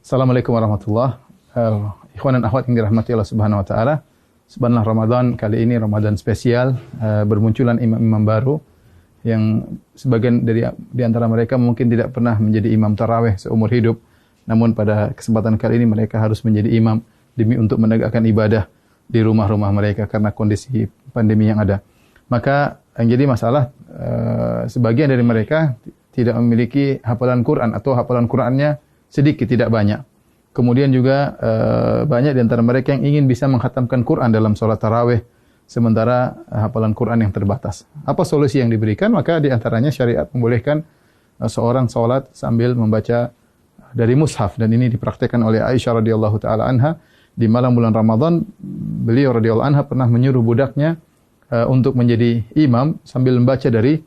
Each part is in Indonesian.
Assalamualaikum warahmatullahi wabarakatuh. Ikhwan dan akhwat yang dirahmati Allah Subhanahu wa taala. Subhanallah, Ramadan kali ini Ramadan spesial, bermunculan imam-imam baru yang sebagian di antara mereka mungkin tidak pernah menjadi imam tarawih seumur hidup. Namun pada kesempatan kali ini mereka harus menjadi imam demi untuk menegakkan ibadah di rumah-rumah mereka karena kondisi pandemi yang ada. Maka yang jadi masalah sebagian dari mereka tidak memiliki hafalan Quran atau hafalan Qurannya sedikit, tidak banyak. Kemudian juga banyak di antara mereka yang ingin bisa menghatamkan Quran dalam sholat tarawih, sementara hafalan Quran yang terbatas. Apa solusi yang diberikan? Maka di antaranya syariat membolehkan seorang sholat sambil membaca dari mushaf, dan ini dipraktikkan oleh Aisyah radhiyallahu taala anha di malam bulan Ramadan. Beliau radhiyallahu anha pernah menyuruh budaknya untuk menjadi imam sambil membaca dari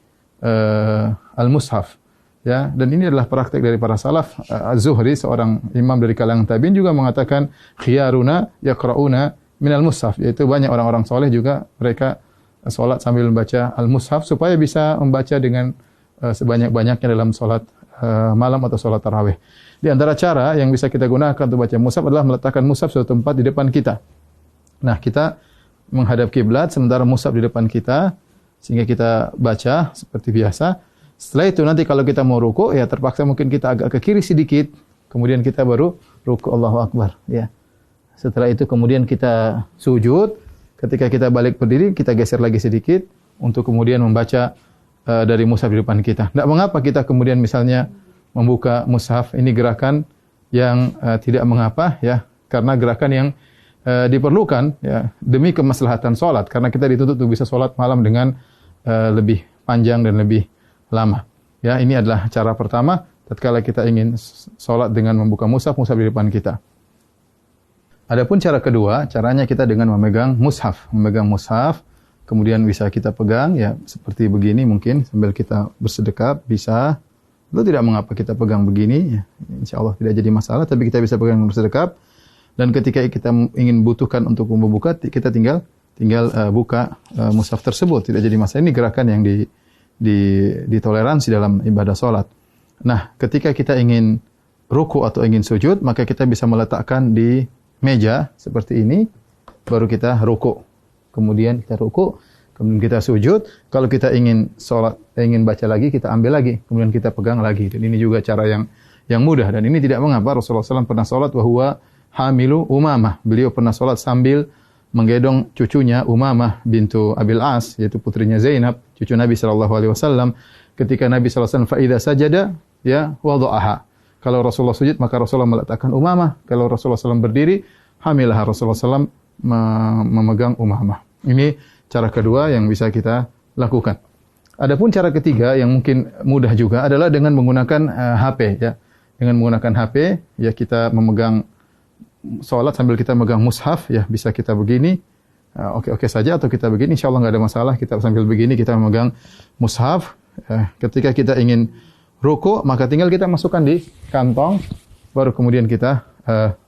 al-mushaf. Ya, dan ini adalah praktik dari para salaf. Az-Zuhri, seorang imam dari kalangan tabi'in, juga mengatakan khiyaruna yaqra'una minal mushaf, yaitu banyak orang-orang soleh juga mereka salat sambil membaca al-mushaf supaya bisa membaca dengan sebanyak-banyaknya dalam salat malam atau salat tarawih. Di antara cara yang bisa kita gunakan untuk baca mushaf adalah meletakkan mushaf suatu tempat di depan kita. Nah, kita menghadap kiblat sementara mushaf di depan kita sehingga kita baca seperti biasa. Setelah itu nanti kalau kita mau ruku, ya terpaksa mungkin kita agak ke kiri sedikit, kemudian kita baru ruku, Allahu Akbar. Ya. Setelah itu kemudian kita sujud, ketika kita balik berdiri, kita geser lagi sedikit untuk kemudian membaca dari mushaf di depan kita. Tidak mengapa kita kemudian misalnya membuka mushaf, ini gerakan yang tidak mengapa, ya, karena gerakan yang diperlukan ya demi kemaslahatan salat, karena kita dituntut untuk bisa salat malam dengan lebih panjang dan lebih lama. Ya, ini adalah cara pertama tatkala kita ingin salat dengan membuka mushaf di depan kita. Adapun cara kedua, caranya kita dengan memegang mushaf, kemudian bisa kita pegang ya seperti begini mungkin sambil kita bersedekap bisa. Itu tidak mengapa kita pegang begini ya. Insyaallah tidak jadi masalah, tapi kita bisa pegang bersedekap. Dan ketika kita ingin butuhkan untuk membuka, kita tinggal buka mushaf tersebut, tidak jadi masalah. Ini gerakan yang ditoleransi dalam ibadah salat. Nah, ketika kita ingin ruku atau ingin sujud, maka kita bisa meletakkan di meja seperti ini, baru kita ruku. Kemudian kita ruku, kemudian kita sujud. Kalau kita ingin salat, ingin baca lagi, kita ambil lagi, kemudian kita pegang lagi. Dan ini juga cara yang mudah, dan ini tidak mengapa. Rasulullah SAW pernah salat wa huwa hamilu Umamah. Beliau pernah salat sambil menggendong cucunya Umamah bintu Abil As, yaitu putrinya Zainab, cucu Nabi sallallahu alaihi wasallam. Ketika Nabi sallallahu alaihi wasallam fa idza sajada ya wada'aha. Kalau Rasulullah sujud maka Rasulullah meletakkan Umamah. Kalau Rasulullah SAW berdiri, hamilah Rasulullah SAW memegang Umamah. Ini cara kedua yang bisa kita lakukan. Adapun cara ketiga yang mungkin mudah juga adalah dengan menggunakan HP ya. Dengan menggunakan HP ya kita memegang salat sambil kita megang mushaf ya, bisa kita begini oke saja, atau kita begini insyaallah enggak ada masalah. Kita sambil begini kita memegang mushaf. Ketika kita ingin ruku maka tinggal kita masukkan di kantong, baru kemudian kita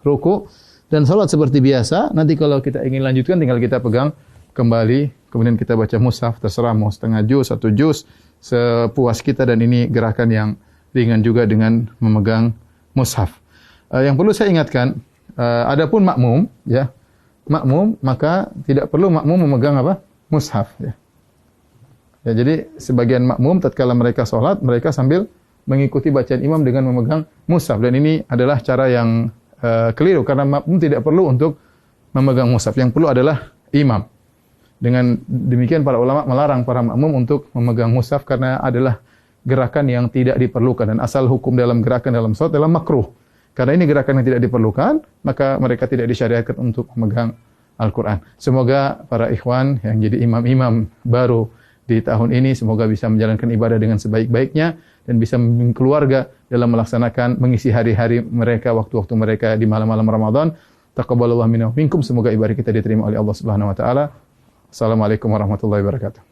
ruku dan salat seperti biasa. Nanti kalau kita ingin lanjutkan tinggal kita pegang kembali, kemudian kita baca mushaf, terserah mau setengah juz, 1 juz, sepuas kita. Dan ini gerakan yang ringan juga dengan memegang mushaf. Yang perlu saya ingatkan, adapun makmum ya, makmum maka tidak perlu makmum memegang apa? Mushaf ya. Ya, jadi sebagian makmum tatkala mereka salat, mereka sambil mengikuti bacaan imam dengan memegang mushaf, dan ini adalah cara yang keliru karena makmum tidak perlu untuk memegang mushaf. Yang perlu adalah imam. Dengan demikian para ulama melarang para makmum untuk memegang mushaf karena adalah gerakan yang tidak diperlukan, dan asal hukum dalam gerakan dalam salat adalah makruh. Karena ini gerakan yang tidak diperlukan, maka mereka tidak disyariatkan untuk memegang Al-Quran. Semoga para ikhwan yang jadi imam-imam baru di tahun ini, semoga bisa menjalankan ibadah dengan sebaik-baiknya, dan bisa membimbing keluarga dalam melaksanakan, mengisi hari-hari mereka, waktu-waktu mereka di malam-malam Ramadan. Taqabbalallahu minna wa minkum. Semoga ibadah kita diterima oleh Allah Subhanahu wa taala. Assalamualaikum warahmatullahi wabarakatuh.